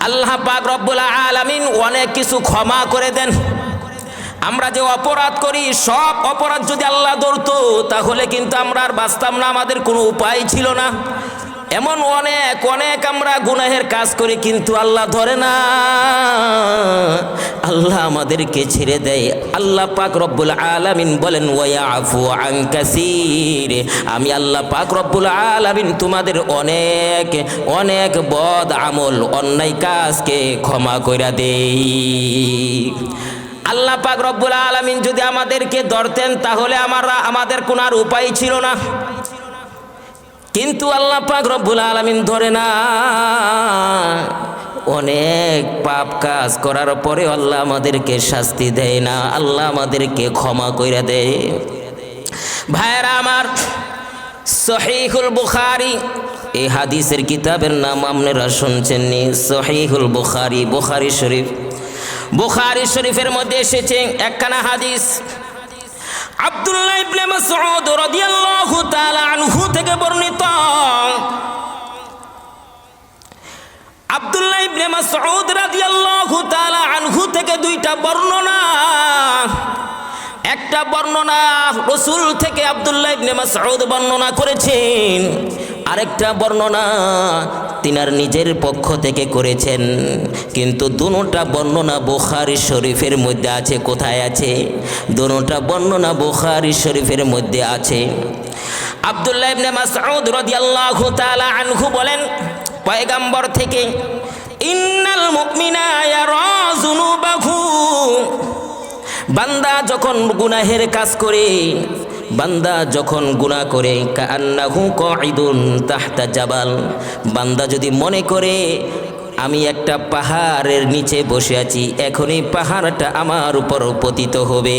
আল্লাহ পাক রব্বুল আলামিন অনেক কিছু ক্ষমা করে দেন। আমরা যে অপরাধ করি সব অপরাধ যদি আল্লাহ ধরতো তাহলে কিন্তু আমরা আর বাঁচতাম না, আমাদের কোনো উপায় ছিল না। এমন অনেক অনেক আমরা গুনাহের কাজ করি কিন্তু আল্লাহ ধরে না, আল্লাহ আমাদেরকে ছেড়ে দেয়। আল্লাহ পাক রব্বুল আলামিন বলেন ওয়ায়াফু আন কাসীর, আমি আল্লাহ পাক রব্বুল আলামিন তোমাদের অনেক অনেক বদ আমল অন্যায় কাজকে ক্ষমা কইরা দেই। আল্লাহ পাক রব্বুল আলামিন যদি আমাদেরকে ধরতেন তাহলে আমাদের কোনো আর উপায় ছিল না, কিন্তু আল্লাহ পাক রব্বুল আলামিন ধরে না। অনেক পাপ কাজ করার পরে আল্লাহ আমাদেরকে শাস্তি দেয় না, আল্লাহ আমাদেরকে ক্ষমা কইরা দেয়। ভাইরা আমার, সহিহুল বুখারী এই হাদিসের কিতাবের নাম আপনারা শুনছেননি, সহিহুল বুখারী, বুখারী শরীফ। বুখারী শরীফের মধ্যে এসেছে একখানা হাদিস, আব্দুল্লাহ ইবনে মাসউদ রাদিয়াল্লাহু তাআলা আনহু থেকে বর্ণিত। আব্দুল্লাহ ইবনে মাসউদ রাদিয়াল্লাহু তাআলা আনহু থেকে দুইটা বর্ণনা, একটা বর্ণনা রাসূল থেকে আব্দুল্লাহ ইবনে মাসউদ বর্ণনা করেছেন, আরেকটা বর্ণনা তিনার নিজের পক্ষ থেকে করেছেন, কিন্তু দুটোটা বর্ণনা বুখারী শরীফের মধ্যে আছে। কোথায় আছে? দুটোটা বর্ণনা বুখারী শরীফের মধ্যে আছে। আব্দুল্লাহ ইবনে মাসউদ রাদিয়াল্লাহু তাআলা আনহু বলেন পয়গম্বর থেকে, ইন্নাল মুমিনা ইয়ারা যুনুবাহু, বান্দা যখন গুনাহের কাজ করে, বান্দা যখন গুনাহ করে, কাআন্নাহু কাঈদুন তাহতা জাবাল, বান্দা যদি মনে করে আমি একটা পাহাড়ের নিচে বসে আছি, এখনই পাহাড়টা আমার উপর পতিত হবে।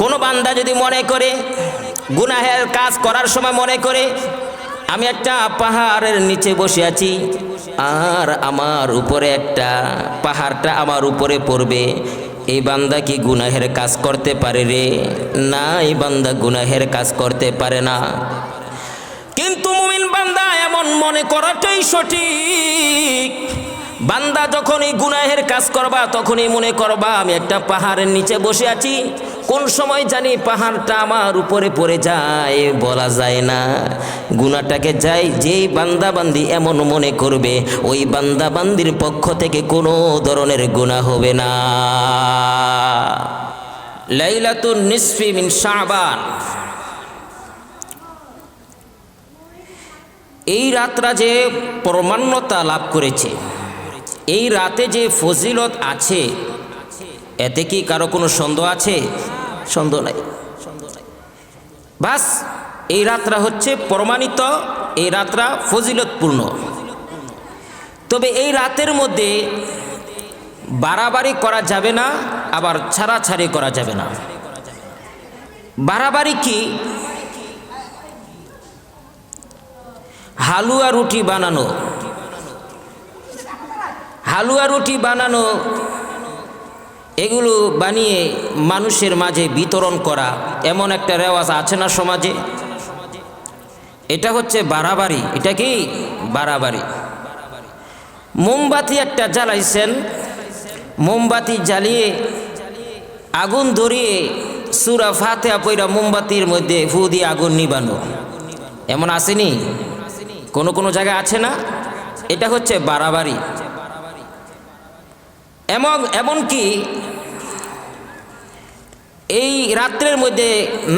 কোনো বান্দা যদি মনে করে গুনাহের কাজ করার সময় মনে করে আমি একটা পাহাড়ের নিচে বসে আছি আর আমার উপরে একটা পাহাড়টা আমার উপরে পড়বে, এই বান্দা কি গুনাহের কাজ করতে পারে রে? না, এই বান্দা গুনাহের কাজ করতে পারে না। কিন্তু মুমিন বান্দা এমন মনে করাটাই সঠিক। বান্দা যখন এই গুনাহের কাজ করবা তখনই মনে করবা আমি একটা পাহাড়ের নিচে বসে আছি, কোন সময় জানি পাহাড়টা আমার উপরে পড়ে যায় বলা যায় না। গুনাহটাকে যাই যেই বান্দা বান্দি এমন মনে করবে ওই বান্দা বান্দির পক্ষ থেকে কোনো ধরনের গুনাহ হবে না। লাইলাতুন নিসফি মিন শাবান, এই রাতটা যে প্রমাণ্যতা লাভ করেছে, এই রাতে যে ফজিলত আছে, এতে কি কারো কোনো সন্দেহ আছে? সন্দেহ নাই। বাস এই রাতটা হচ্ছে প্রমাণিত, এই রাতটা ফজিলতপূর্ণ। তবে এই রাতের মধ্যে বাড়াবাড়ি করা যাবে না, আবার ছাড়াছাড়ি করা যাবে না। বাড়াবাড়ি কি? হালুয়া রুটি বানানো, হালুয়া রুটি বানানো, এগুলো বানিয়ে মানুষের মাঝে বিতরণ করা, এমন একটা রেওয়াজ আছে না সমাজে? এটা হচ্ছে বাড়াবাড়ি। এটা কি বাড়াবাড়ি? মোমবাতি একটা জ্বালাইছেন, মোমবাতি জ্বালিয়ে আগুন ধরিয়ে সূরা ফাতিহা পড়া মোমবাতির মধ্যে ফু দিয়ে আগুন নিবানো, এমন আসেনি? কোনো কোনো জায়গায় আছে না? এটা হচ্ছে বাড়াবাড়ি। এমনকি এই রাত্রের মধ্যে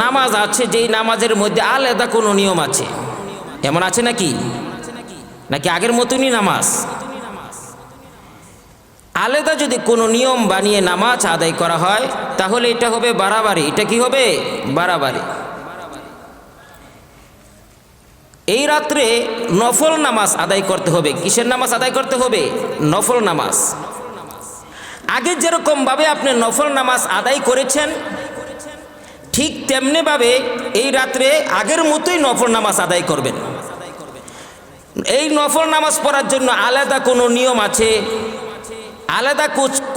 নামাজ আছে, যেই নামাজের মধ্যে আলাদা কোনো নিয়ম আছে, এমন আছে নাকি? নাকি আগের মতনই নামাজ? আলাদা যদি কোনো নিয়ম বানিয়ে নামাজ আদায় করা হয় তাহলে এটা হবে বাড়াবাড়ি। এটা কি হবে? বাড়াবাড়ি। এই রাত্রে নফল নামাজ আদায় করতে হবে। কিসের নামাজ আদায় করতে হবে? নফল নামাজ। আগে যেরকমভাবে আপনি নফল নামাজ আদায় করেছেন ঠিক তেমনিভাবে এই রাত্রে আগের মতোই নফল নামাজ আদায় করবেন। এই নফল নামাজ পড়ার জন্য আলাদা কোনো নিয়ম আছে, আলাদা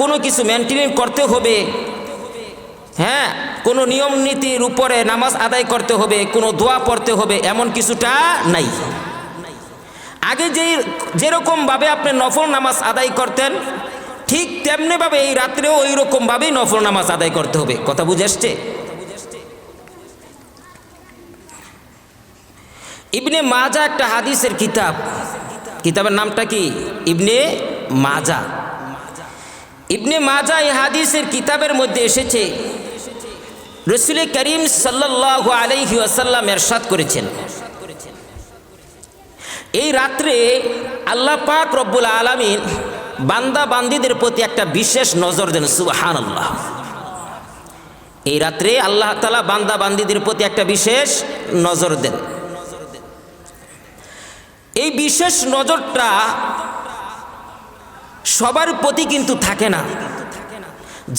কোনো কিছু মেনটেন করতে হবে, হ্যাঁ, কোনো নিয়ম নীতির উপরে নামাজ আদায় করতে হবে, কোনো দোয়া পড়তে হবে, এমন কিছুটা নাই। আগে যেরকমভাবে আপনি নফল নামাজ আদায় করতেন ঠিক তেমনিভাবে এই রাত্রেও ওই রকমভাবেই নফল নামাজ আদায় করতে হবে। কথা বুঝে আসছে? ইবনে মাজা একটা হাদিসের কিতাব, কিতাবের নামটা কি? ইবনে মাজা। ইবনে মাজা এই হাদিসের কিতাবের মধ্যে এসেছে রাসূল করিম সাল্লাল্লাহু আলাইহি ওয়াসাল্লাম ইরশাদ করেছেন, এই রাত্রে আল্লাহ পাক রব্বুল আলামিন বান্দা বান্দীদের প্রতি একটা বিশেষ নজর দেন। সুবহানাল্লাহ। এই রাত্রে আল্লাহ তাআলা বান্দা বান্দীদের প্রতি একটা বিশেষ নজর দেন। এই বিশেষ নজরটা সবার প্রতি কিন্তু থাকে না।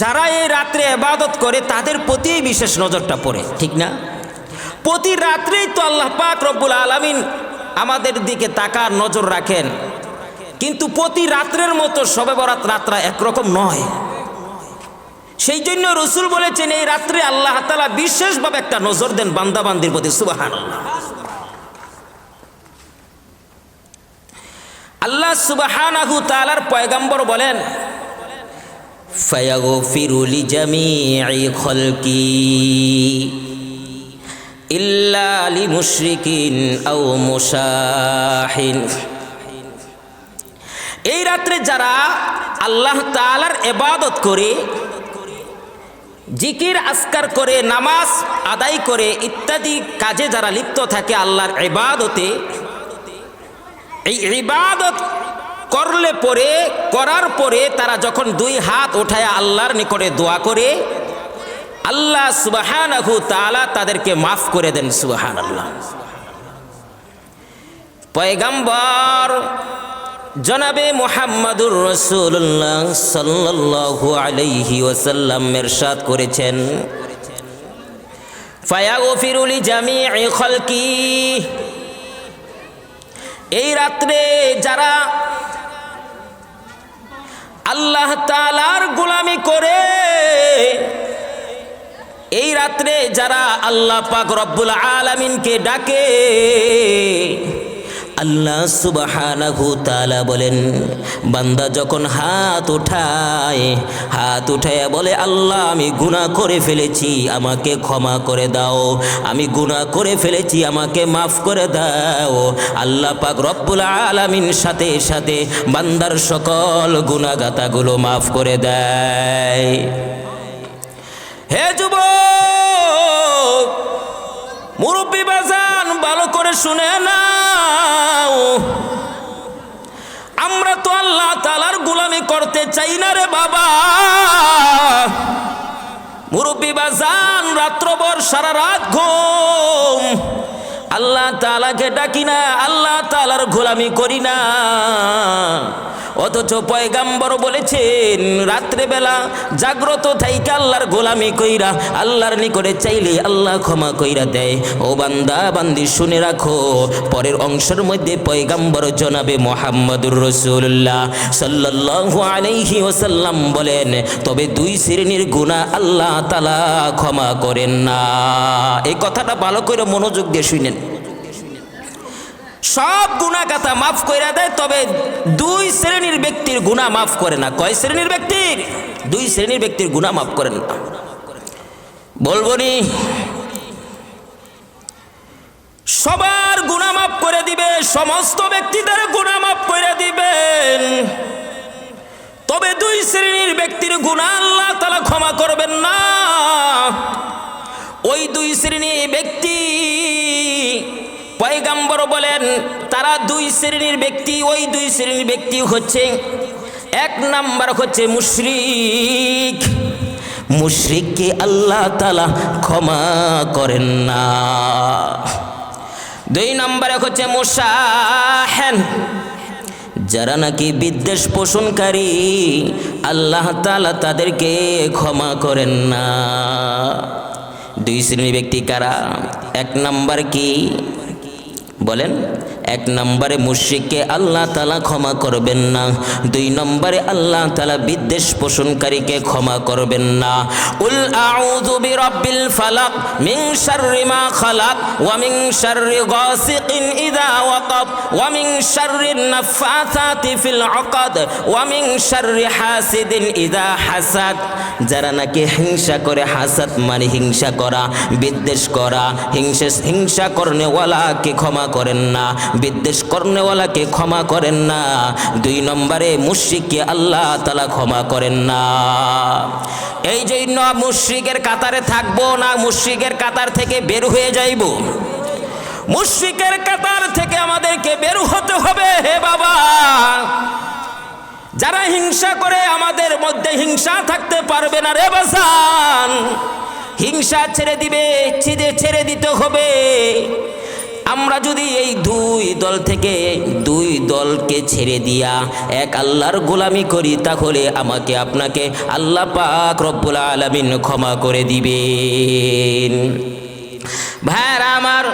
যারা এই রাত্রে ইবাদত করে তাদের প্রতি বিশেষ নজরটা পড়ে, ঠিক না? প্রতি রাত্রেই তো আল্লাহ পাক রব্বুল আলামিন আমাদের দিকে তাকার নজর রাখেন, কিন্তু প্রতি রাত্রের মতো শবে বরাত রাতটা একরকম নয়। সেই জন্য রাসূল বলেছেন এই রাত্রে আল্লাহ তাআলা বিশেষভাবে একটা নজর দেন বান্দা বান্দির প্রতি। সুবহানাল্লাহ। আল্লাহ সুবহানাহু তাআলার পয়গম্বর বলেন, ফায়াগফিরু লিজামিই খালকি ইল্লা লিমুশরিকিন আও মুশাহিন। এই রাত্রে যারা আল্লাহ তাআলার ইবাদত করে, জিকির আজকার করে, নামাজ আদায় করে ইত্যাদি কাজে যারা লিপ্ত থাকে আল্লাহর ইবাদতে, এই ইবাদত করার পরে তারা যখন দুই হাত উঠায় আল্লাহর নিকটে দোয়া করে, আল্লাহ সুবহানাহু তাআলা তাদেরকে মাফ করে দেন। সুবহানাল্লাহ। পয়গম্বর জনাবে মুহাম্মদুর রাসূলুল্লাহ সাল্লাল্লাহু আলাইহি ওয়াসাল্লাম ইরশাদ করেছেন, ফায়াগফিরু লিজামিই খালকি। এই রাত্রে যারা আল্লাহ তাআলার গোলামি করে, এই রাত্রে যারা আল্লাহ পাক রব্বুল আলামিনকে ডাকে, আল্লাহ সুবহানাহু তাআলা বলেন বান্দা যখন হাত উঠায় বলে, আল্লাহ আমি গুনাহ করে ফেলেছি, আমাকে ক্ষমা করে দাও, আমি গুনাহ করে ফেলেছি, আমাকে মাফ করে দাও, আল্লাহ পাক রব্বুল আলামিন সাথে সাথে বান্দার সকল গুনাহগাতাগুলো মাফ করে দেয়। হে যুবক, মুরব্বি বাজান, ভালো করে শুনে নাও, আমরা তো আল্লাহ তাআলার গোলামি করতে চাই না রে বাবা। মুরব্বি বাজান, রাত্রভর সারা রাত ঘুম, আল্লাহ তাআলাকে ডাকি না, আল্লাহ তাআলার গোলামি করি না। অথচ পয়গম্বর বলেছেন রাত্রেবেলা জাগ্রত থাইকা আল্লাহর গোলামি কইরা আল্লাহর নিকটে চাইলে আল্লাহ ক্ষমা কইরা দেয়। ও বান্দা বান্দি শুনে রাখো, পরের অংশের মধ্যে পয়গম্বর জনাবে মুহাম্মদুর রাসূলুল্লাহ সাল্লাল্লাহু আলাইহি ওয়াসাল্লাম বলেন, তবে দুই শ্রেণীর গুনাহ আল্লাহ তাআলা ক্ষমা করেন না। এই কথাটা ভালো করে মনোযোগ দিয়ে শুনেন। সব গুনাহগাতা মাফ কইরা দেয়, তবে দুই শ্রেণীর ব্যক্তির গুনাহ মাফ করে না। কয় শ্রেণীর ব্যক্তির? দুই শ্রেণীর ব্যক্তির গুনাহ মাফ করেন না। বলবো নি? সবার গুনাহ মাফ করে দিবে, সমস্ত ব্যক্তিদের গুনাহ মাফ করে দিবেন, তবে দুই শ্রেণীর ব্যক্তির গুনাহ আল্লাহ তাআলা ক্ষমা করবেন না। ওই দুই শ্রেণীর ব্যক্তি পয়গম্বর বলেন তারা দুই শ্রেণীর ব্যক্তি। ওই দুই শ্রেণীর ব্যক্তি হচ্ছে, এক নাম্বার হচ্ছে মুশরিক, মুশরিককে আল্লাহ তাআলা ক্ষমা করেন না। দুই নম্বরে হচ্ছে মুশাহিন, যারা নাকি বিদ্বেষ পোষণকারী, আল্লাহ তাআলা তাদেরকে ক্ষমা করেন না। দুই শ্রেণীর ব্যক্তি কারা? এক নাম্বার কি? বলেন, 1 নম্বরে মুশরিককে আল্লাহ তাআলা ক্ষমা করবেন না, 2 নম্বরে আল্লাহ তাআলা বিদ্বেষ পোষণকারীকে ক্ষমা করবেন না। উল আউযু বিরাব্বিল ফালাক মিন শাররি মা খালাক ওয়া মিন শাররি গাসিকিন ইযা ওয়াকাব ওয়া মিন শাররিন নাফাসাতি ফিল উকাদ ওয়া মিন শাররি হাসিদিন ইযা হাসাদ। যারা নাকি হিংসা করে, হাসাদ মানে হিংসা করা, বিদ্বেষ করা, হিংসা করনেওয়ালাকে ক্ষমা করেন না, বিদ্বেষ করনেওয়ালাকে ক্ষমা করেন না। 2 নম্বরে মুশরিককে আল্লাহ তাআলা ক্ষমা করেন না। এই জন্য মুশরিকের কাতারে থাকবো না, মুশরিকের কাতার থেকে বের হয়ে যাইব। মুশরিকের কাতার থেকে আমাদেরকে বের হতে হবে। হে বাবা, যারা হিংসা করে আমাদের মধ্যে হিংসা থাকতে পারবে না রে বাসান। হিংসা ছেড়ে দিবে, ছেড়ে দিতে হবে। আমরা যদি এই 2 দল থেকে 2 দলকে ছেড়ে দিয়া এক আল্লাহর গোলামি করি, তাহলে আমাকে আপনাকে আল্লাহ পাক রব্বুল আলামিন ক্ষমা করে দিবেন। ভাইরা আমার,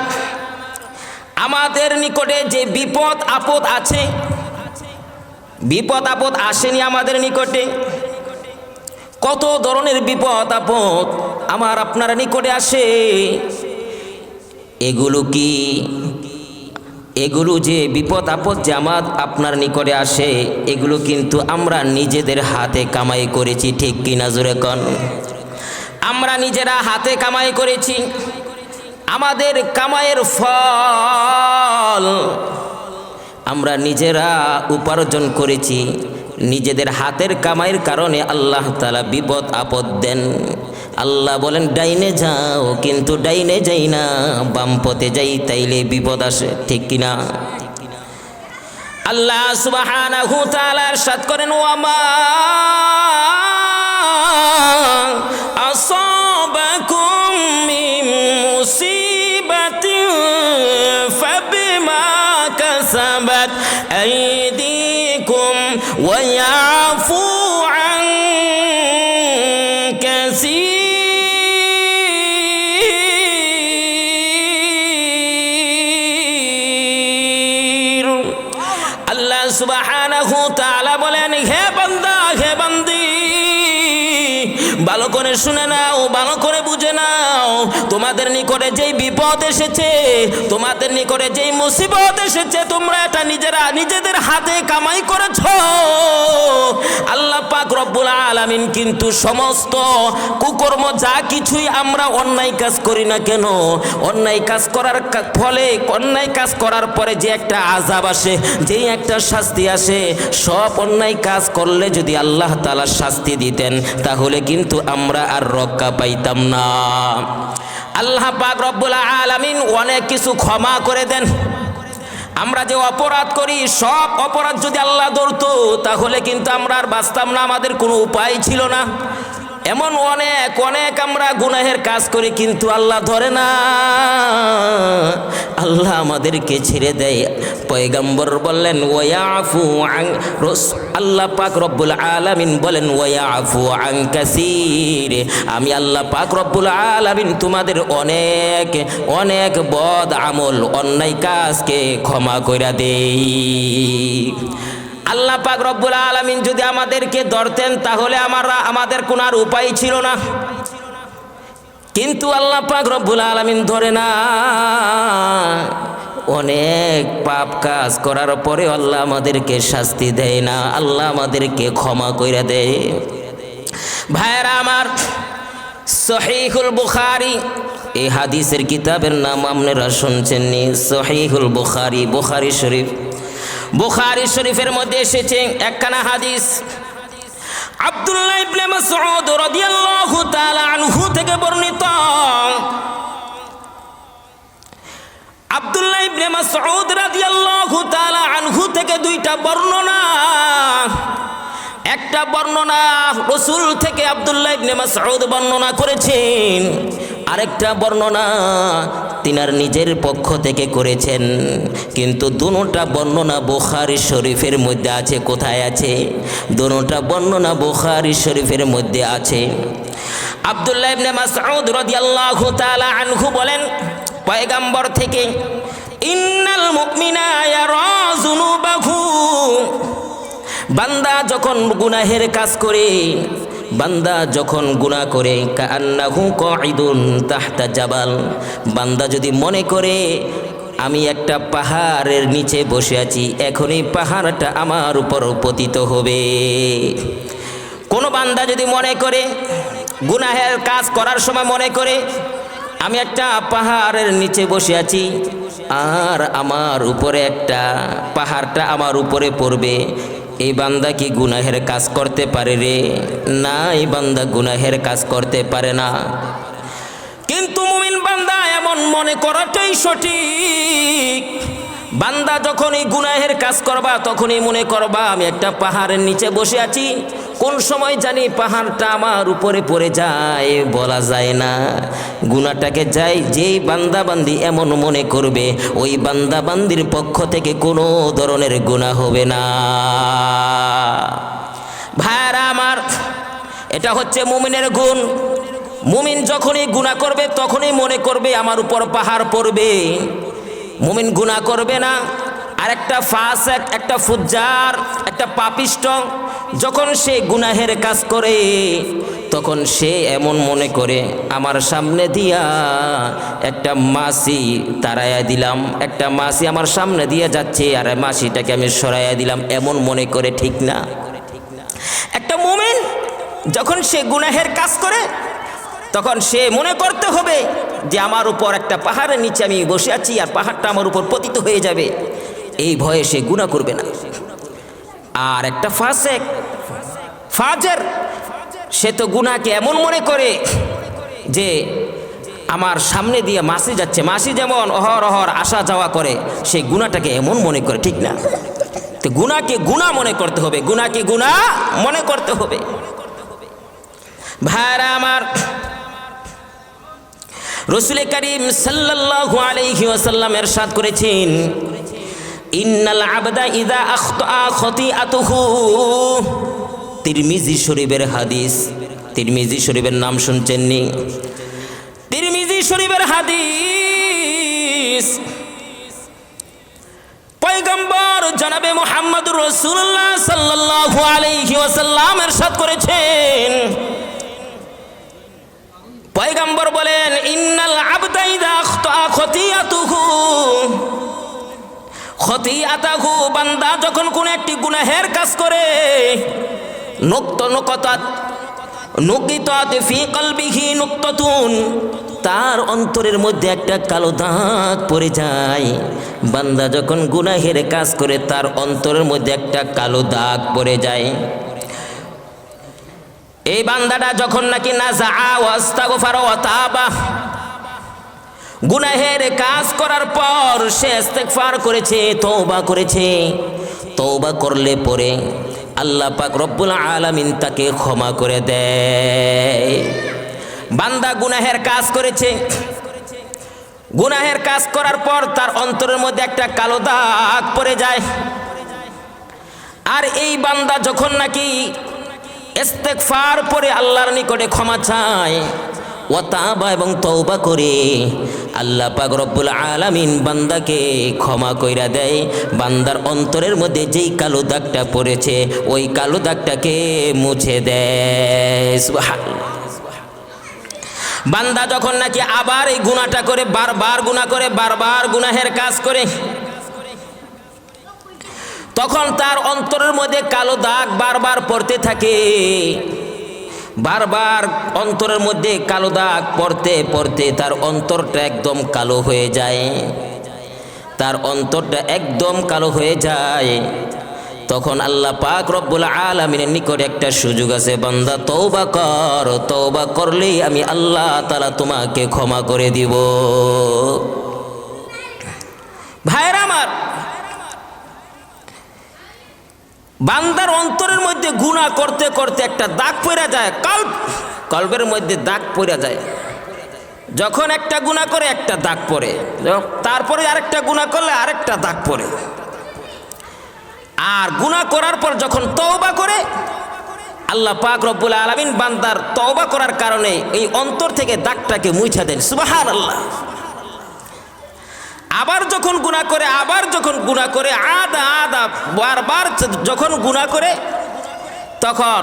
আমাদের নিকটে যে বিপদ আপদ আছে, বিপদ আপদ আসেনি আমাদের নিকটে? কত ধরনের বিপদ আপদ আমার আপনার নিকটে আসে। এগুলো যে বিপদ আপদ যে আমার আপনার নিকটে আসে, এগুলো কিন্তু আমরা নিজেদের হাতে কামাই করেছি, ঠিক কিনা জোরে কোন? আমরা নিজেরা হাতে কামাই করেছি। আমাদের কামাইয়ের ফল আমরা নিজেরা উপার্জন করেছি। নিজেদের হাতের কামাইয়ের কারণে আল্লাহ তাআলা বিপদ আপদ দেন। আল্লাহ বলেন ডাইনে যাও, কিন্তু ডাইনে যাই না, বাম পথে যাই, তাইলে বিপদ আসে, ঠিক কিনা? আল্লাহ সুবহানাহু ওয়া তাআলা ইরশাদ করেন, ওয়ামা আসাবাকুম মিন মুসিবাতিন ফাবিমা কাসাবাত আইদিকুম ওয়া ইয়াফু আন কাসীর। আল্লাহ সুবহানাহু ওয়া তাআলা বলেন, হে বান্দা, হে বান্দি, ভালো করে শুনে নাও, ভালো করে বুঝে নাও। তোমাদের নিকটে যেই বিপদ এসেছে, তোমাদের নিকটে যেই মুসিবত এসেছে, তোমরা এটা নিজেদের হাতে কামাই করেছো। আল্লাহ পাক রব্বুল আলামিন কিন্তু সমস্ত কুকর্ম যা কিছুই আমরা অন্যায় কাজ করি না কেন, অন্যায় কাজ করার ফলে, অন্যায় কাজ করার পরে যে একটা আযাব আসে, যেই একটা শাস্তি আসে, সব অন্যায় কাজ করলে যদি আল্লাহ তাআলা শাস্তি দিতেন, তাহলে কিন্তু আমরা আর রক্ষা পাইতাম না। আল্লাহ পাক রব্বুল আলামিন অনেক কিছু ক্ষমা করে দেন। আমরা যে অপরাধ করি, সব অপরাধ যদি আল্লাহ ধরতো, তাহলে কিন্তু আমরা আর বাঁচতাম না, আমাদের কোনো উপায় ছিল না। এমন অনেক আমরা গুনাহের কাজ করি, কিন্তু আল্লাহ ধরে না, আল্লাহ আমাদেরকে ছেড়ে দেয়। পয়গম্বর বললেন ওয়ায়াফু আন, আল্লাহ পাক রব্বুল আলামিন বলেন ওয়ায়াফু আন কাসীর, আমি আল্লাহ পাক রব্বুল আলামিন তোমাদের অনেক বদ আমল, অন্যায় কাজকে ক্ষমা কইরা দেই। আল্লাহ পাক রব্বুল আলামিন যদি আমাদেরকে ধরতেন, তাহলে আমাদের কোনো আর উপায় ছিল না। কিন্তু আল্লাহ পাক রব্বুল আলামিন ধরে না। অনেক পাপ কাজ করার পরে আল্লাহ আমাদেরকে শাস্তি দেয় না, আল্লাহ আমাদেরকে ক্ষমা কইরা দেয়। ভাইরা আমার, সহিহুল বুখারী, এই হাদিসের কিতাবের নাম আপনারা শুনছেননি, সহিহুল বুখারী, বুখারী শরীফ। বুখারী শরীফের মধ্যে এসেছে একখানা হাদিস, আব্দুল্লাহ ইবনে মাসউদ রাদিয়াল্লাহু তাআলা আনহু থেকে বর্ণিত। আব্দুল্লাহ ইবনে মাসউদ রাদিয়াল্লাহু তাআলা আনহু থেকে 2টা বর্ণনা। একটা বর্ণনা রাসূল থেকে আব্দুল্লাহ ইবনে মাসউদ বর্ণনা করেছেন, আরেকটা বর্ণনা তিনার নিজের পক্ষ থেকে করেছেন। কিন্তু দুটোটা বর্ণনা বুখারী শরীফের মধ্যে আছে। কোথায় আছে? দুটোটা বর্ণনা বুখারী শরীফের মধ্যে আছে। আব্দুল্লাহ ইবনে মাসউদ রাদিয়াল্লাহু তাআলা আনহু বলেন, পয়গম্বর থেকে ইন্নাল মুমিনা ইয়ারা যুনুবাহু, বান্দা যখন গুনাহের কাজ করে, বান্দা যখন গুনাহ করে, কাআন্নাহু কাঈদুন তাহতা জাবাল, বান্দা যদি মনে করে আমি একটা পাহাড়ের নিচে বসে আছি, এখনই পাহাড়টা আমার উপর পতিত হবে। কোনো বান্দা যদি মনে করে গুনাহের কাজ করার সময় মনে করে আমি একটা পাহাড়ের নিচে বসে আছি আর আমার উপরে একটা পাহাড়টা আমার উপরে পড়বে, এই বান্দা কি গুনাহের কাজ করতে পারে রে? না, এই বান্দা গুনাহের কাজ করতে পারে না। কিন্তু মুমিন বান্দা এমন মনে করাটাই সঠিক। বান্দা যখন এই গুনাহের কাজ করবা তখনই মনে করবা আমি একটা পাহাড়ের নিচে বসে আছি, কোন সময় জানি পাহাড়টা আমার উপরে পড়ে যায় বলা যায় না। গুনাহটাকে যাই যেই বান্দা বান্দি এমন মনে করবে ওই বান্দা বান্দির পক্ষ থেকে কোনো ধরনের গুনাহ হবে না। ভাইরা আমার, এটা হচ্ছে মুমিনের গুণ। মুমিন যখনই গুনাহ করবে তখনই মনে করবে আমার উপর পাহাড় পড়বে। মুমিন গুনাহ করবে না। আর একটা ফাসিক, একটা ফুজ্জার, একটা পাপিষ্ট যখন সে গুনাহের কাজ করে তখন সে এমন মনে করে আমার সামনে দিয়া একটা মাছি তাড়াইয়া দিলাম, একটা মাছি আমার সামনে দিয়ে যাচ্ছে আর মাছিটাকে আমি সরাইয়া দিলাম, এমন মনে করে, ঠিক না? একটা মুমিন যখন সে গুনাহের কাজ করে তখন সে মনে করতে হবে যে আমার উপর একটা পাহাড়ের নিচে আমি বসে আছি আর পাহাড়টা আমার উপর পতিত হয়ে যাবে, এই ভয়ে সে গুনাহ করবে না। আর একটা ফাসিক, ফাজের, সে তো গুনাহকে এমন মনে করে যে আমার সামনে দিয়ে মাছি যাচ্ছে, মাছি যেমন অহরহ আসা যাওয়া করে, সেই গুনাহটাকে এমন মনে করে, ঠিক না? তো গুনাহকে গুনাহ মনে করতে হবে, গুনাহকে গুনাহ মনে করতে হবে। ভাইরা আমার, রাসূল করিম সাল্লাল্লাহু আলাইহি ওয়াসাল্লাম ইরশাদ করেছেন, ইন্নাল আবদা ইযা আখতা খতিআতুহু, তিরমিজি শরীফের হাদিস। তিরমিজি শরীফের নাম শুনছেন নি? তিরমিজি শরীফের হাদিস। পয়গম্বর জনাবে মুহাম্মদুর রাসূলুল্লাহ সাল্লাল্লাহু আলাইহি ওয়াসাল্লাম ইরশাদ করেছেন, পয়গম্বর বলেন, ইন্নাল আবদা ইযা আখতা খতিআতুহু, খতিআতাহু, বান্দা যখন কোন একটি গুনাহের কাজ করে, নুকিতাত ফি কলবিহি নুকতাতুন, তার অন্তরের মধ্যে একটা কালো দাগ পড়ে যায়। বান্দা যখন গুনাহের কাজ করে তার অন্তরের মধ্যে একটা কালো দাগ পড়ে যায়। এই বান্দাটা যখন নাকি নাযাআ ওয়াস্তাগফারা ওয়া তাবা, গুনাহের কাজ করার পর সে ইস্তেগফার করেছে, তওবা করেছে, তওবা করলে পরে আল্লাহ পাক রব্বুল আলামিন তাকে ক্ষমা করে দেয়। বান্দা গুনাহের কাজ করেছে, গুনাহের কাজ করার পর তার অন্তরের মধ্যে একটা কালো দাগ পড়ে যায়। আর এই বান্দা যখন নাকি ইস্তেগফার পরে আল্লাহর নিকটে ক্ষমা চায়, ওয়া তাবা এবং তওবা করে, আল্লাহ পাক রব্বুল আলামিন বান্দাকে ক্ষমা কইরা দেয়। বান্দার অন্তরের মধ্যে যেই কালো দাগটা পড়েছে ওই কালো দাগটাকে মুছে দেয়। সুবহানাল্লাহ। বান্দা যখন নাকি আবার এই গুনাহটা করে, বারবার গুনাহ করে, বারবার গুনাহের কাজ করে, তখন তার অন্তরের মধ্যে কালো দাগ বারবার পড়তে থাকে। বারবার অন্তরের মধ্যে কালো দাগ পড়তে পড়তে তার অন্তরটা একদম কালো হয়ে যায়। তার অন্তরটা একদম কালো হয়ে যায়। তখন আল্লাহ পাক রব্বুল আলামিনের নিকটে একটা সুযোগ আছে, বান্দা তওবা কর, তওবা করলেই আমি আল্লাহ তাআলা তোমাকে ক্ষমা করে দিব। ভাইরা আমার, বান্দার অন্তরের মধ্যে গুনাহ করতে করতে একটা দাগ পড়ে যায়, কলবের মধ্যে দাগ পড়ে যায়। যখন একটা গুনাহ করে একটা দাগ পড়ে, তারপরে আরেকটা গুনাহ করলে আরেকটা দাগ পড়ে। আর গুনাহ করার পর যখন তওবা করে, আল্লাহ পাক রব্বুল আলামিন বান্দার তওবা করার কারণে এই অন্তর থেকে দাগটাকে মুছে দেন। সুবহানাল্লাহ। আবার যখন গুনাহ করে, আবার যখন গুনাহ করে, আদা আদা বারবার যখন গুনাহ করে, তখন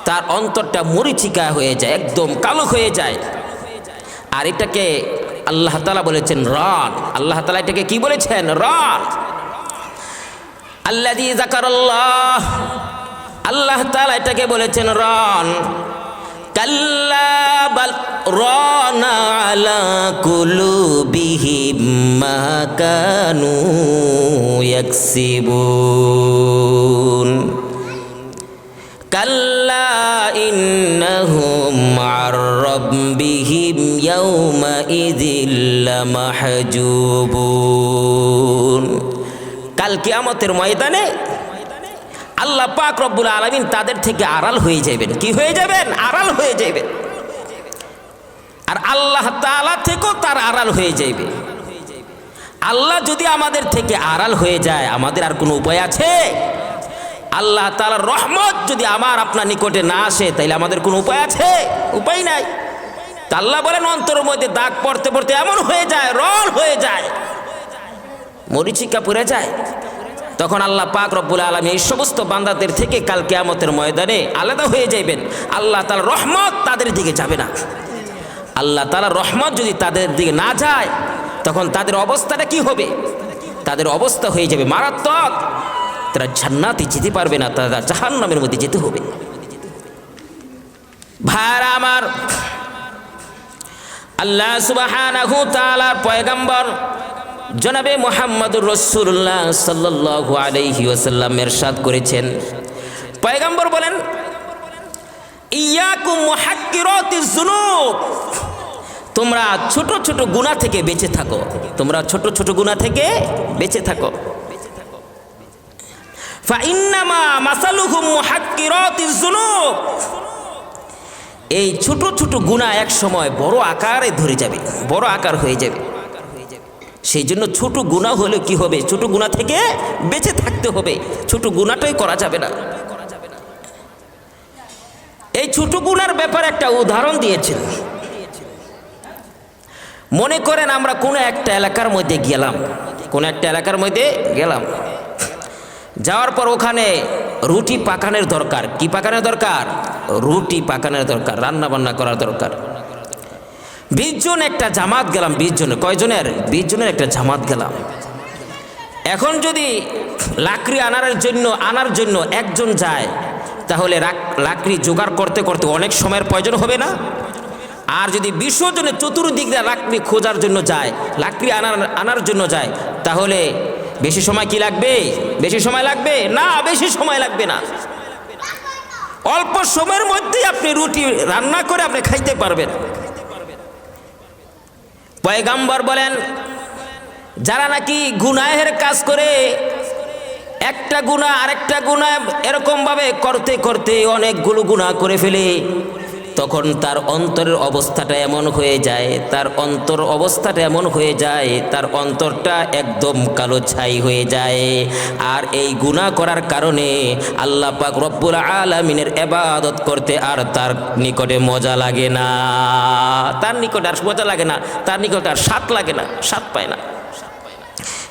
তার অন্তরটা মরিচিকা হয়ে যায়, একদম কালো হয়ে যায়। আর এটাকে আল্লাহ তাআলা বলেছেন রান। আল্লাহ তাআলা এটাকে কি বলেছেন? রান। আল্লাযী যাকারাল্লাহ, আল্লাহ তাআলা এটাকে বলেছেন রান। কাল্লা বাল রানা আলা কুলুবিহিম মা কানু ইয়াকসিবুন। কাল্লা ইন্নাহুম আর রাব্বিহিম ইয়াওমা ইযিল লামাহজুবুন। কাল কিয়ামতের ময়দানে আল্লাহ পাক রব্বুল আলামিন তাদের থেকে আড়াল হয়ে যাবেন। কি হয়ে যাবেন? আড়াল হয়ে যাবেন। আর আল্লাহ তাআলা থেকেও তার আড়াল হয়ে যাবে। আল্লাহ যদি আমাদের থেকে আড়াল হয়ে যায়, আমাদের আর কোনো উপায় আছে? আল্লাহ তাআলার রহমত যদি আমার আপনার নিকটে না আসে, তাইলে আমাদের কোনো উপায় আছে? উপায় নাই। তা আল্লাহ বলেন অন্তরের মধ্যে দাগ পড়তে পড়তে এমন হয়ে যায়, রল হয়ে যায়, মরিচিকা পড়ে যায়। তখন আল্লাহ পাক রব্বুল আলামিন এই সমস্ত বান্দাদের থেকে কাল কিয়ামতের ময়দানে আলাদা হয়ে যাবেন। আল্লাহ তাআলার রহমত তাদের দিকে যাবে না। আল্লাহ তাআলার রহমত যদি তাদের দিকে না যায়, তখন তাদের অবস্থাটা কি হবে? তাদের অবস্থা হয়ে যাবে মারাত্মক। তারা জান্নাতে যেতে পারবে না, তারা জাহান্নামের মধ্যে যেতে হবে। ভাইরা আমার, আল্লাহ সুবহানাহু তাআলার পয়গম্বর জনাবে মুহাম্মদুর রাসূলুল্লাহ সাল্লাল্লাহু আলাইহি ওয়াসাল্লাম ইরশাদ করেছেন, পয়গম্বর বলেন, ইয়াকুম মুহাক্কিরাতিজ যুনুব, তোমরা ছোট ছোট গুনাহ থেকে বেঁচে থাকো। তোমরা ছোট ছোট গুনাহ থেকে বেঁচে থাকো। ফাইন্নামা মাসালুহুম মুহাক্কিরাতিজ যুনুব, এই ছোট ছোট গুনাহ এক সময় বড় আকারে ধরে যাবে, বড় আকার হয়ে যাবে। সেই জন্য ছোট গুনাহ হলে কি হবে? ছোট গুনাহ থেকে বেঁচে থাকতে হবে। ছোট গুনাহটাই করা যাবে না। এই ছোট গুনার ব্যাপারে একটা উদাহরণ দিয়েছেন। মনে করেন আমরা কোনো একটা এলাকার মধ্যে গেলাম, কোনো একটা এলাকার মধ্যে গেলাম, যাওয়ার পর ওখানে রুটি পাকানোর দরকার। কি পাকানোর দরকার? রুটি পাকানোর দরকার, রান্না বান্না করার দরকার। 20 জন একটা জামাত গেলাম। 20 জনের, কয়জনের? 20 জনের একটা জামাত গেলাম। এখন যদি লাকড়ি আনার জন্য একজন যায়, তাহলে লাকড়ি জোগাড় করতে করতে অনেক সময়ের প্রয়োজন হবে না? আর যদি 20 জনের চতুর্দিক দিয়ে লাকড়ি খোঁজার জন্য যায়, লাকড়ি আনার জন্য যায়, তাহলে বেশি সময় কি লাগবে? বেশি সময় লাগবে না, বেশি সময় লাগবে না। অল্প সময়ের মধ্যেই আপনি রুটি রান্না করে আপনি খাইতে পারবেন। পয়গম্বর বলেন, যারা নাকি গুনাহের কাজ করে, একটা গুনাহ আরেকটা গুনাহ এরকম ভাবে করতে করতে অনেকগুলো গুনাহ করে ফেলে, তখন তার অন্তরের অবস্থাটা এমন হয়ে যায়, তার অন্তরটা একদম কালো ছাই হয়ে যায়। আর এই গুনাহ করার কারণে আল্লাহ পাক রব্বুল আলামিনের ইবাদত করতে আর তার নিকটে মজা লাগে না, তার নিকটে আর মজা লাগে না, তার নিকটে আর স্বাদ লাগে না, স্বাদ পায় না।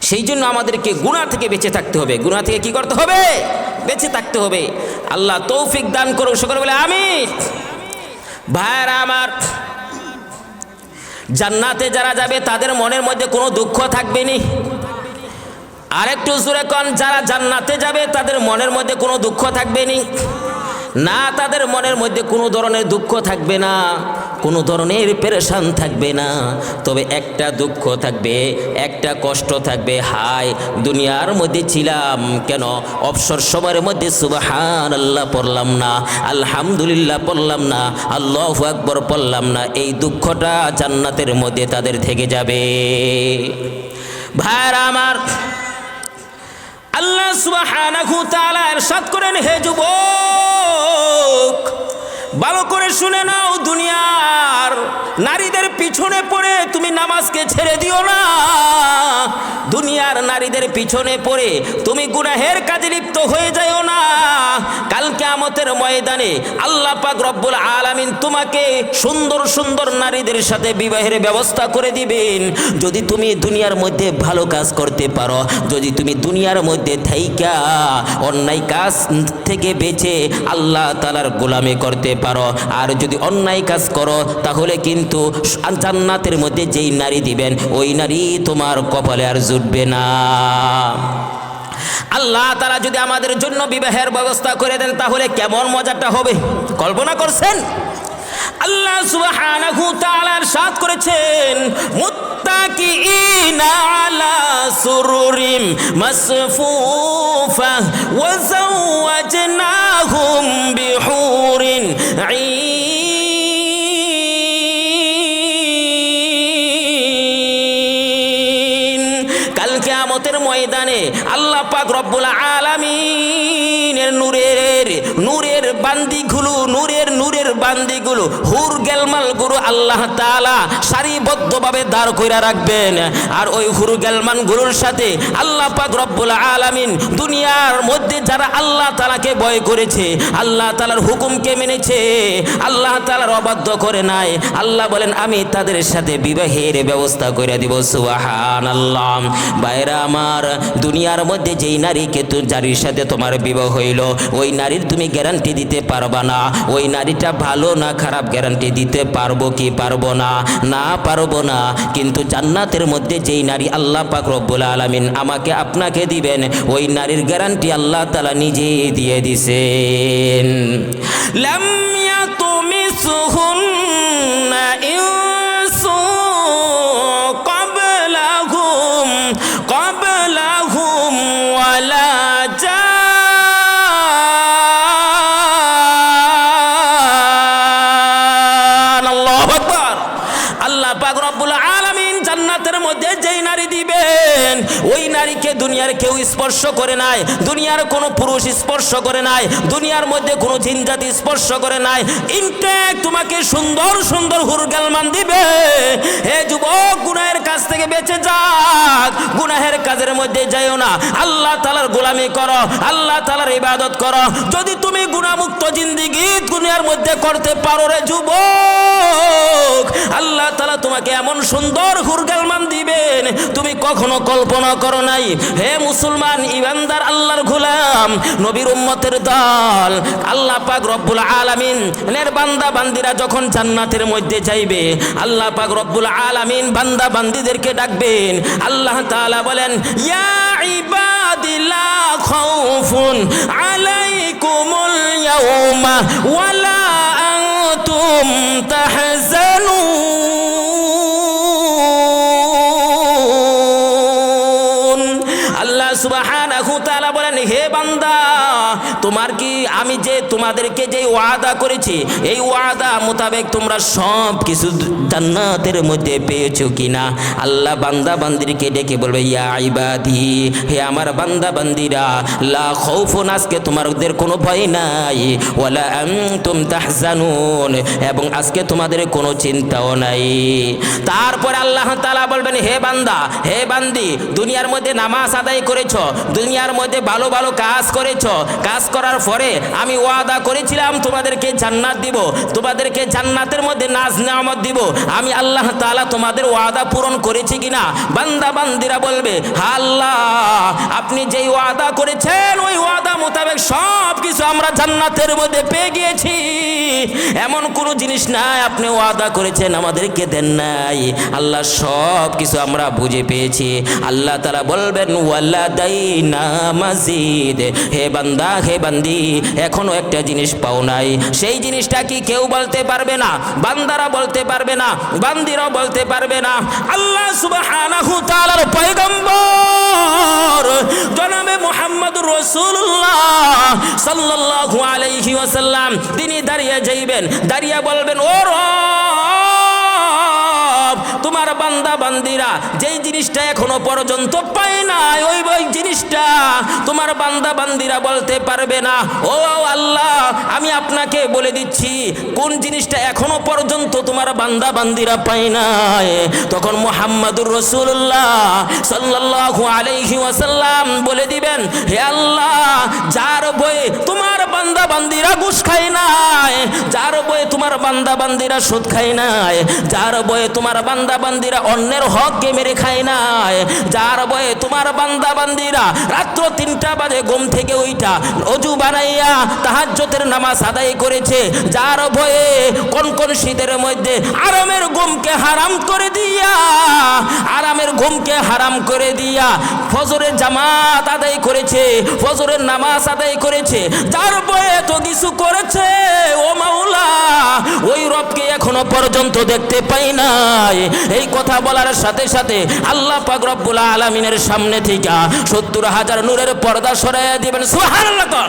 সেই জন্য আমাদেরকে গুনাহ থেকে বেঁচে থাকতে হবে। গুনাহ থেকে কি করতে হবে? বেঁচে থাকতে হবে। আল্লাহ তৌফিক দান করুন, সকলে বলে আমিন। ভাইরা আমার, জান্নাতে যারা যাবে তাদের মনের মধ্যে কোনো দুঃখ থাকবে না। আরেকটু জোরে কোন, যারা জান্নাতে যাবে তাদের মনের মধ্যে কোনো দুঃখ থাকবে না, তাদের মনের মধ্যে কোনো ধরনের দুঃখ থাকবে না, কোনো ধরনের পেরেশান থাকবে না। তবে একটা দুঃখ থাকবে, একটা কষ্ট থাকবে, হায় দুনিয়ার মধ্যে ছিলাম কেন অবসর সময়ের মধ্যে সুবহানাল্লাহ পড়লাম না, আলহামদুলিল্লাহ পড়লাম না, আল্লাহু আকবার পড়লাম না। এই দুঃখটা জান্নাতের মধ্যে তাদের থেকে যাবে। ভাইরা আমার, আল্লাহ সুবহানাহু তাআলা ইরশাদ করেন, হে যুবক ভালো করে শুনে নাও, দুনিয়ার নারীদের পিছনে পড়ে তুমি নামাজকে ছেড়ে দিও না। দুনিয়ার নারীদের পিছনে পড়ে তুমি গুনাহের কাজে লিপ্ত হয়ে যাও না। কাল কিয়ামতের ময়দানে আল্লাহ পাক রব্বুল আলামিন তোমাকে সুন্দর সুন্দর নারীদের সাথে বিবাহের ব্যবস্থা করে দিবেন যদি তুমি দুনিয়ার মধ্যে ভালো কাজ করতে পারো, যদি তুমি দুনিয়ার মধ্যে থাইকা অন্যায় কাজ থেকে বেঁচে আল্লাহ তাআলার গোলামি করতে পারো। আর যদি অন্যায় কাজ করো তাহলে কিন্তু জান্নাতের মধ্যে যেই নারী দিবেন ওই নারী তোমার কপালে আর জুটবে না। আল্লাহ তাআলা যদি আমাদের জন্য বিবাহের ব্যবস্থা করে দেন তাহলে কেমন মজাটা হবে কল্পনা করছেন? আল্লাহ সুবহানাহু তাআলা ইরশাদ করেছেন, মুত্তাকিইনা আলা সুরুরিম মাসফুফা ওয়া যাওয়াজনাহুম বিহুরিন ঈন। কাল কিয়ামতের ময়দানে আল্লাহ পাক রব্বুল আলামিনের নূরের বান্দিগুলো হুর গেলমাল গুরু আল্লাহ তাআলা সারিবদ্ধভাবে দাঁড় কইরা রাখবেন। আর ওই হুর গেলমান গুরুর সাথে আল্লাহ পাক রব্বুল আলামিন দুনিয়ার মধ্যে যারা আল্লাহ তাআলাকে ভয় করেছে, আল্লাহ তাআলার হুকুমকে মেনেছে, আল্লাহ তাআলার অবাধ্য করে নাই, আল্লাহ বলেন আমি তাদের সাথে বিবাহের ব্যবস্থা করে দিব। সুবহানাল্লাহ। বাইরা আমার, দুনিয়ার মধ্যে যেই নারীকে যারির সাথে তোমার বিবাহ হইল ওই নারীর তুমি গ্যারান্টি দিতে পারবা না ওই নারীটা ভালো না খারাপ, গ্যারান্টি দিতে পারবো কি পারবো না? না পারবো না। কিন্তু জান্নাতের মধ্যে যেই নারী আল্লাহ পাক রব্বুল আলামিন আমাকে আপনাকে দিবেন ওই নারীর গ্যারান্টি আল্লাহ তাআলা নিজে দিয়ে দিছেন। লাম ইয়াতুমিসহুন্না ইনসু ক্বাবলাহুম ওয়ালা জান। আল্লাহু আকবার। আল্লাহ পাক রব্বুল আলামিন জান্নাতের মধ্যে যেই নারী দিবেন ওই নারীকে দুনিয়ার কেউ স্পর্শ করে নাই, দুনিয়ার কোনো পুরুষ স্পর্শ করে নাই, দুনিয়ার মধ্যে কোনো জিনজাতি স্পর্শ করে নাই। ইনটেক তোমাকে সুন্দর সুন্দর হুরগালমান দিবে। হে যুবক, গুনাহের কাজ থেকে বেঁচে যাক, গুনাহের কাজের মধ্যে যাইও না, আল্লাহ তাআলার গোলামি করো, আল্লাহ তাআলার ইবাদত করো। যদি তুমি গুনাহমুক্ত জিন্দেগি দুনিয়ার মধ্যে করতে পারো রে যুবক, আল্লাহ তাআলা তোমাকে এমন সুন্দর হুরগালমান দিবেন তুমি কখনো কল্পনা করো নাই। হে মুসলমান ইমানদার আল্লাহর গোলাম নবীর উম্মতের দল, আল্লাহ পাক রব্বুল আলামিন এর বান্দা বান্দিরা যখন জান্নাতের মধ্যে যাইবে আল্লাহ পাক রব্বুল আলামিন বান্দা বান্দিদেরকে ডাকবেন। আল্লাহ তাআলা বলেন, ইয়া ইবাদি লা খাউফুন আলাইকুমুল ইয়াউমা ওয়ালা আনতুম তাহজানুন। আল্লাহ সুবহানাহু তাআলা বলেন, হে বান্দা, তোমার কি আমি যে তোমাদেরকে যে ওয়াদা করেছি এই ওয়াদা মোতাবেক তোমরা সব কিছু জান্নাতের মধ্যে পেয়েছো কিনা? আল্লাহ বান্দা বান্দিরকে ডেকে বলবে, ইয়া ইবাদি, হে আমার বান্দা বান্দিরা, লা খাউফুন, আজকে তোমাদের কোনো ভয় নাই, ওয়ালা আনতুম তাহজানুন, এবং আজকে তোমাদের কোনো চিন্তাও নাই। তারপর আল্লাহ তাআলা বলবেন, হে বান্দা, হে বান্দি, দুনিয়ার মধ্যে নামাজ আদায় করেছো, দুনিয়ার মধ্যে ভালো ভালো কাজ করেছো, কাজ করার পরে আমি ওয়াদা করেছিলাম তোমাদেরকে জান্নাত দিব, তোমাদেরকে জান্নাতের মধ্যে নাজ নেয়ামত দিব, আমি আল্লাহ তাআলা তোমাদের ওয়াদা পূরণ করেছি কিনা? বান্দা বান্দিরা বলবে, আল্লাহ আপনি যেই ওয়াদা করেছেন ওই ওয়াদা মোতাবেক সব কিছু আমরা জান্নাতের মধ্যে পেয়ে গিয়েছি, এমন কোনো জিনিস নাই আপনি ওয়াদা করেছেন আমাদেরকে দেন নাই, আল্লাহ সব কিছু আমরা বুঝে পেয়েছি। আল্লাহ তাআলা বলবেন, ওয়ালাদাইনা মাজিদ, হে বান্দা হে বান্দি, এখনো একটা জিনিস পাও নাই, সেই জিনিসটা কি কেউ বলতে পারবে না, বান্দারা বলতে পারবে না, বান্দিরাও বলতে পারবে না। আল্লাহ সুবহানাহু তাআলার পয়গম্বর জনাবে মুহাম্মদুর রাসূলুল্লাহ সাল্লাল্লাহু আলাইহি ওয়াসাল্লাম তিনি দাঁড়িয়ে যাইবেন, দাঁড়িয়ে বলবেন, ও রব, তোমার বান্দা বান্দিরা যেই জিনিসটা এখনো পর্যন্ত পায় নাই ওই জিনিসটা তোমার বান্দা বান্দিরা বলতে পারবে না। ও আল্লাহ, আমি আপনাকে বলে দিচ্ছি কোন জিনিসটা এখনো পর্যন্ত তোমার বান্দা বান্দিরা পায় নাই। তখন মুহাম্মদুর রাসূলুল্লাহ সাল্লাল্লাহু আলাইহি ওয়াসাল্লাম বলে দিবেন, হে আল্লাহ, যার ভয়ে তোমার বান্দা বান্দিরা ঘুষ খায় নাই, যার বয়ে তোমার বান্দা বান্দিরা সুদ খায় নাই, যার বয়ে তোমার বান্দা বান্দিরা অন্যের হককে মেরে খায় নাই, যার বয়ে তোমার বান্দা বান্দিরা রাত্র 3টা বাজে ঘুম থেকে উইঠা অজু বানাইয়া তাহাজ্জুদের নামাজ আদায় করেছে, যার ভয়ে কোন কোন শীতের মধ্যে আরামের ঘুমকে হারাম করে দিয়া ফজরের জামাত আদায় করেছে, ফজরের নামাজ আদায় করেছে, যার ভয়ে এত কিছু করেছে, ও মাওলা ওই রবকে এখনো পর্যন্ত দেখতে পাই নাই। এই কথা বলার সাথে সাথে আল্লাহ পাক রব্বুল আলামিনের সামনে থেকে 70,000 নূরের পর্দা সরাইয়া দিবেন। সুবহানাল্লাহ।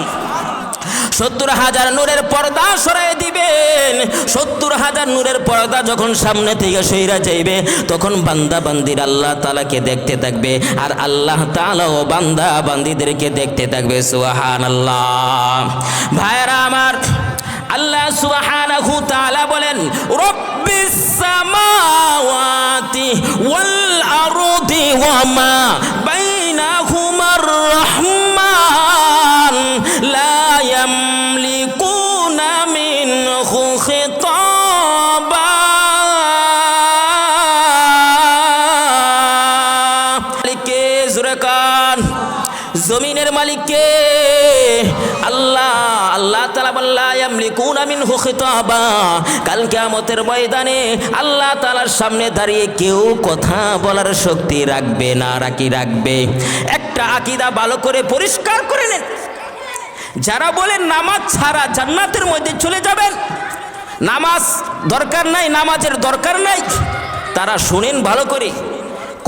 70,000 নূরের পর্দা সরাই দিবেন। 70,000 নূরের পর্দা যখন সামনে থেকে সইরা যাইবে, তখন বান্দা বান্দির আল্লাহ তাআলাকে দেখতে থাকবে, আর আল্লাহ তাআলাও বান্দা বান্দিদেরকে দেখতে থাকবে। সুবহানাল্লাহ। ভাইরা আমার, আল্লাহ সুবহানাহু তাআলা বলেন, রব্বিস সামাওয়াতি ওয়াল আরদি ওয়া মা বাইনাহুমার রহমান লা ইয়ামলিকুনা মিনহু খিতাবা। মালিককে জুরকান, জমিনের মালিককে আল্লাহ। আল্লাহ তাআলা বললা ইয়ামলিকুনা মিনহু খিতাবা। কাল কিয়ামতের ময়দানে আল্লাহ তাআলার সামনে দাঁড়িয়ে কেউ কথা বলার শক্তি রাখবে না। রাখবে। একটা আকীদা ভালো করে পরিষ্কার করে নেন। যারা বলেন নামাজ ছাড়া জান্নাতের মধ্যে চলে যাবেন, নামাজ দরকার নাই, নামাজের দরকার নাই, তারা শুনেন ভালো করে।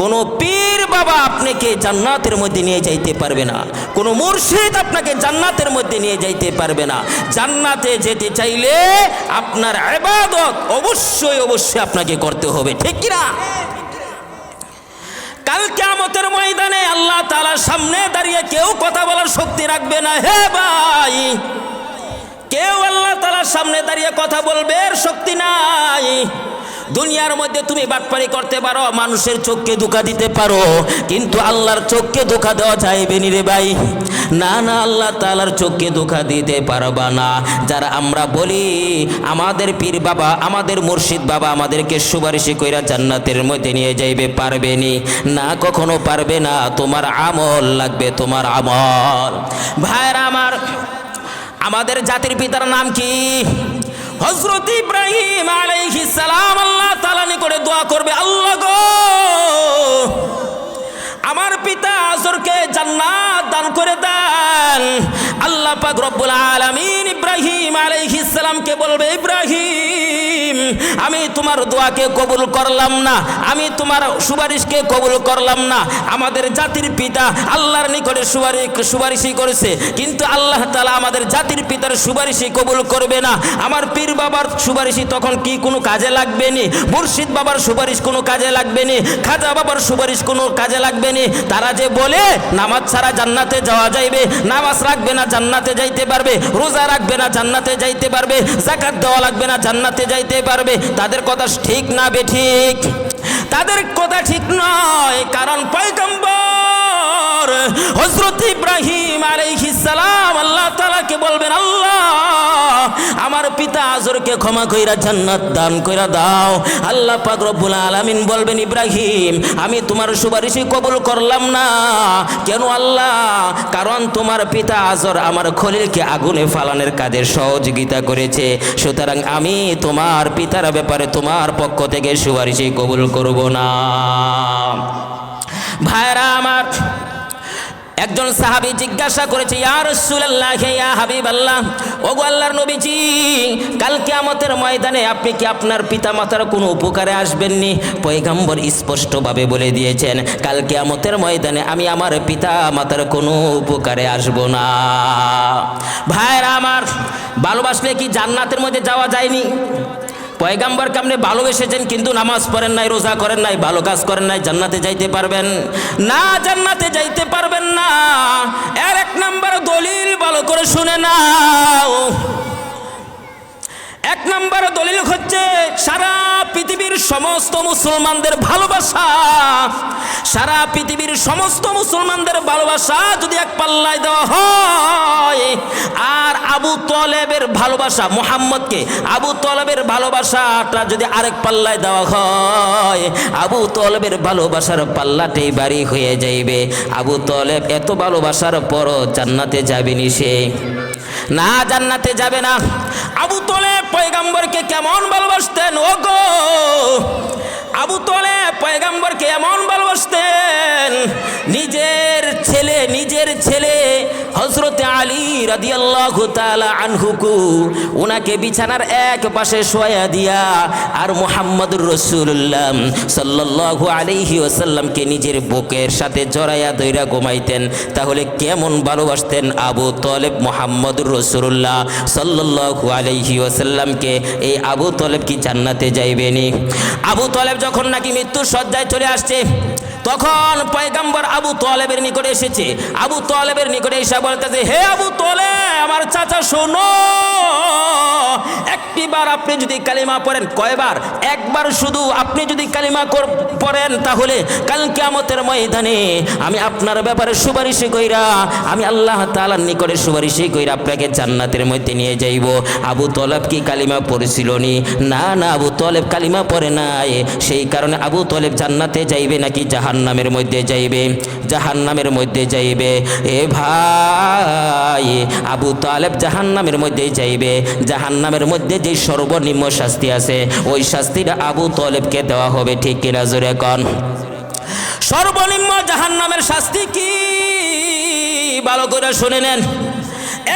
কোনো পীর বাবা আপনাকে জান্নাতের মধ্যে নিয়ে যাইতে পারবে না, কোনো মুর্শিদ আপনাকে জান্নাতের মধ্যে নিয়ে যাইতে পারবে না। জান্নাতে যেতে চাইলে আপনার ইবাদত অবশ্যই আপনাকে করতে হবে, ঠিক কি না? কাল কিয়ামতের ময়দানে আল্লাহ তাআলার সামনে দাঁড়িয়ে কেউ কথা বলার শক্তি রাখবে না। হে ভাই, কেউ আল্লাহ তাআলার সামনে দাঁড়িয়ে কথা বলবে শক্তি নাই। দুনিয়ার মধ্যে তুমি বাটপারি করতে পারো, মানুষের চোখকে ধোঁকা দিতে পারো, কিন্তু আল্লাহর চোখকে ধোঁকা দেওয়া যাইবে নি রে ভাই। না, আল্লাহ তাআলার চোখকে ধোঁকা দিতে পারবা না। যারা আমরা বলি আমাদের পীর বাবা, আমাদের মুর্শিদ বাবা আমাদেরকে সুপারিশি কইরা জান্নাতের মধ্যে নিয়ে যাইবে, পারবে নি? না, কখনো পারবে না। তোমার আমল লাগবে, তোমার আমল। ভাইরা আমার, আমাদের জাতির পিতার নাম কি? হযরত ইব্রাহিম আলাইহিস সালাম আল্লাহ তাআলা নিকটে দোয়া করবে, আল্লাহ গো, আমার পিতা আজরকে জান্নাত দান করে দেন। আল্লাহ পাক রব্বুল আলামিন ইব্রাহিম আলাইহিস সালামকে বলবে, ইব্রাহিম, আমি তোমার দোয়াকে কবুল করলাম না, আমি তোমার সুপারিশকে কবুল করলাম না। আমাদের জাতির পিতা আল্লাহর নিকটে সুপারিশই করেছে, কিন্তু আল্লাহ তাআলা আমাদের জাতির পিতার সুপারিশই কবুল করবে না। আমার পীর বাবার সুপারিশই তখন কি কোনো কাজে লাগবে নি? মুর্শিদ বাবার সুপারিশ কোনো কাজে লাগবে নি? খাজা বাবার সুপারিশ কোনো কাজে লাগবে নি? তারা যে বলে নামাজ ছাড়া জান্নাতে যাওয়া যাইবে, নামাজ রাখবে না জান্নাতে যাইতে পারবে, রোজা রাখবে না জান্নাতে যাইতে পারবে, যাকাত দেওয়া লাগবে না জান্নাতে যাইতে পারবে, তাদের কথা ঠিক না বেঠিক? তাদের কথা ঠিক নয়। কারণ পয়গম্বর হযরত ইব্রাহিম আলাইহিস সালাম আল্লাহ তাআলাকে বলবেন, আল্লাহ, আমার পিতা আজরকে ক্ষমা কইরা জান্নাত দান কইরা দাও। আল্লাহ পাক রব্বুল আলামিন বলবেন, ইব্রাহিম, আমি তোমার সুপারিশই কবুল করলাম না। কেন আল্লাহ? কারণ তোমার পিতা আজর আমার খলিলকে আগুনে ফালানোর কাজে সহযোগিতা করেছে, সুতরাং আমি তোমার পিতার ব্যাপারে তোমার পক্ষ থেকে সুপারিশই কবুল করব না। ভাইরা আমার, একজন সাহাবী জিজ্ঞাসা করেছে, ইয়া রাসূলুল্লাহ, ইয়া হাবিবাল্লাহ, ওগো আল্লাহর নবীজি, কাল কিয়ামতের ময়দানে আপনি কি আপনার পিতামাতার কোনো উপকারে আসবেননি? পয়গম্বর স্পষ্টভাবে বলে দিয়েছেন, কাল কিয়ামতের ময়দানে আমি আমার পিতামাতার কোনো উপকারে আসব না। ভাইরা আমার, ভালোবাসলে কি জান্নাতের মধ্যে যাওয়া যায়নি? পয়গম্বরকে আপনি ভালোবেসেছেন কিন্তু নামাজ পড়েন নাই, রোজা করেন নাই, ভালো কাজ করেন নাই, জান্নাতে যাইতে পারবেন না? জান্নাতে যাইতে পারবেন না। এর এক নম্বর দলিল ভালো করে শুনে নাও। এক নম্বর দলিল হচ্ছে সারা পৃথিবীর সমস্ত মুসলমানদের ভালোবাসা, সারা পৃথিবীর সমস্ত মুসলমানদের ভালোবাসা যদি এক পাল্লায় দেওয়া হয়, আর আবু তলেবের ভালোবাসা, মুহাম্মদকে আবু তলেবের ভালোবাসাটা যদি আরেক পাল্লায় দেওয়া হয়, আবু তলেবের ভালোবাসার পাল্লাটাই ভারী হয়ে যাইবে। আবু তলেব এত ভালোবাসার পরও জান্নাতে যাবেনি সে, না জান্নাতে যাবে না। আবু তলেব পয়গম্বরকে কেমন ভালোবাসতেন ওগো, আবু তলেব পয়গম্বরকে এমন ভালোবাসতেন, নিজের ছেলে হযরতে আলী রাদিয়াল্লাহু তাআলা আনহুকু ওনাকে বিছানার এক পাশে শোয়া দিয়া আর মুহাম্মদুর রাসূলুল্লাহ সাল্লাল্লাহু আলাইহি ওয়াসাল্লামকে নিজের বুকের সাথে জড়াইয়া ধইরা ঘুমাইতেন। তাহলে কেমন ভালোবাসতেন আবু তলেব মুহাম্মদুর রাসূলুল্লাহ সাল্লাল্লাহু আলাইহি ওয়াসাল্লামকে। এই আবু তলেব কি জান্নাতে যাইবেনি? আবু তলেব যখন নাকি মৃত্যুর শয্যায় চলে আসছে, তখন পয়গম্বর আবু তলেবের নিকটে এসেছে। আবু তলেবের নিকটে এসে বলতেছে, হে আবু তলেব, আমার চাচা শোনো, একটিবার আপনি যদি কালিমা পড়েন, কয়বার? একবার শুধু আপনি যদি কালিমা পড়েন, তাহলে কাল কিয়ামতের ময়দানে আমি আপনার ব্যাপারে সুপারিশ কইরা, আমি আল্লাহ তাআলার নিকটে সুপারিশ কইরা আপনাকে জান্নাতের মধ্যে নিয়ে যাইব। আবু তলেব কি কালিমা পড়েছিল নি? না, আবু তলেব কালিমা পড়ে নাই। সেই কারণে আবু তলেব জান্নাতে যাইবে নাকি জাহান্নামের মধ্যে যাইবে? জাহান্নামের মধ্যে যাইবে। এ ভাই, আবু তালেব জাহান্নামের মধ্যে যাইবে। জাহান্নামের মধ্যে যে সর্বনিম্ন শাস্তি আছে, ওই শাস্তিটা আবু তালেবকে দেওয়া হবে, ঠিক কিনা জোরে কোন? সর্বনিম্ন জাহান্নামের শাস্তি কি? ভালো করে শুনে নেন।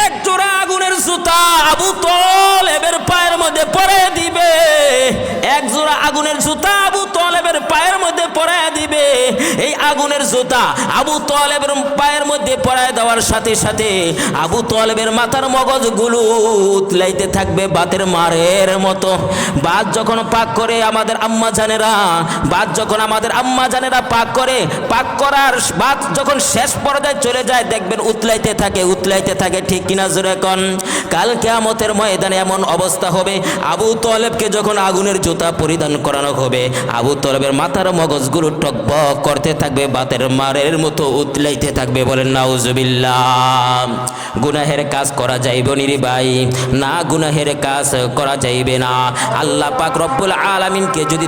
এক জোড়া আগুনের জুতা আবু তালেবের পায়ের মধ্যে পরে দিবে। এক জোড়া আগুনের জুতা আবু তালেবের পায়ের মধ্যে পরায় দিবে। এই আগুনের জুতা আবু তালেবের পায়ের মধ্যে পরায় দেওয়ার সাথে সাথে আবু তালেবের মাথার মগজগুলো উতলাইতে থাকবে বাতের মারের মতো। বাত যখন পাক করে আমাদের আম্মা জানেরা, বাত যখন আমাদের আম্মা জানেরা পাক করে, পাক করার বাত যখন শেষ পর্যায়ে চলে যায়, দেখবেন উতলাইতে থাকে, ঠিক কিনা জোরে কোন? কাল কিয়ামতের ময়দানে এমন অবস্থা হবে, আবু তালেবকে যখন আগুনের জুতা পরিধান করানো হবে, আবু তালেবের মাথার মগজগুলো টকবক করতে থাকবে, বাতের মারের মতো উতলাইতে থাকবে। বলেন নাউজুবিল্লাহ। গুনাহের কাজ করা যাইবে নি রে ভাই? না, গুনাহের কাজ করা যাইবে না। আল্লাহ পাক রব্বুল আলামিনকে যদি,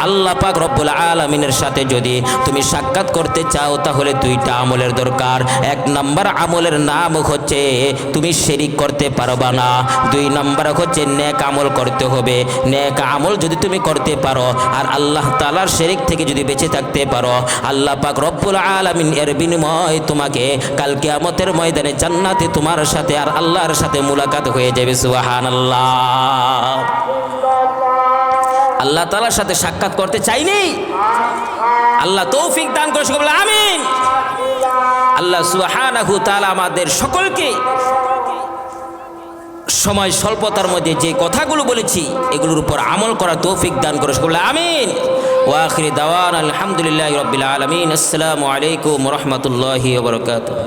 আল্লাহ পাক রব্বুল আলামিনের সাথে যদি তুমি সাক্ষাৎ করতে চাও, তাহলে দুইটা আমলের দরকার। এক নাম্বার আমলের নাম হচ্ছে তুমি শিরিক করতে পারবা না। দুই নাম্বার হচ্ছে নেক আমল করতে হবে। নেক আমল যদি তুমি করতে পারো আর আল্লাহ তাআলার শিরিক থেকে যদি বেঁচে থাকতে পারো, আল্লাহ পাক রব্বুল আলামিন এর বিনিময়ে তোমাকে কাল কিয়ামতের ময়দানে জান্নাতে তোমার সাথে আর আল্লাহর সাথে মুলাকাত হয়ে যাবে। সুবহানাল্লাহ। আল্লাহ তাআলার সাথে সাক্ষাৎ করতে চাইনি, আল্লাহ তৌফিক দান করে, সকলে বলে আমিন। আল্লাহ সুবহানাহু তাআলা আমাদের সকলকে সময় স্বল্পতার মধ্যে যে কথাগুলো বলেছি এগুলোর উপর আমল করা তৌফিক দান করে, সকলে আমিন। ওয়া আখিরি দাওয়ানা আলহামদুলিল্লাহি রাব্বিল আলামিন। আসসালামু আলাইকুম ওয়া রাহমাতুল্লাহি ওয়া বারাকাতুহু।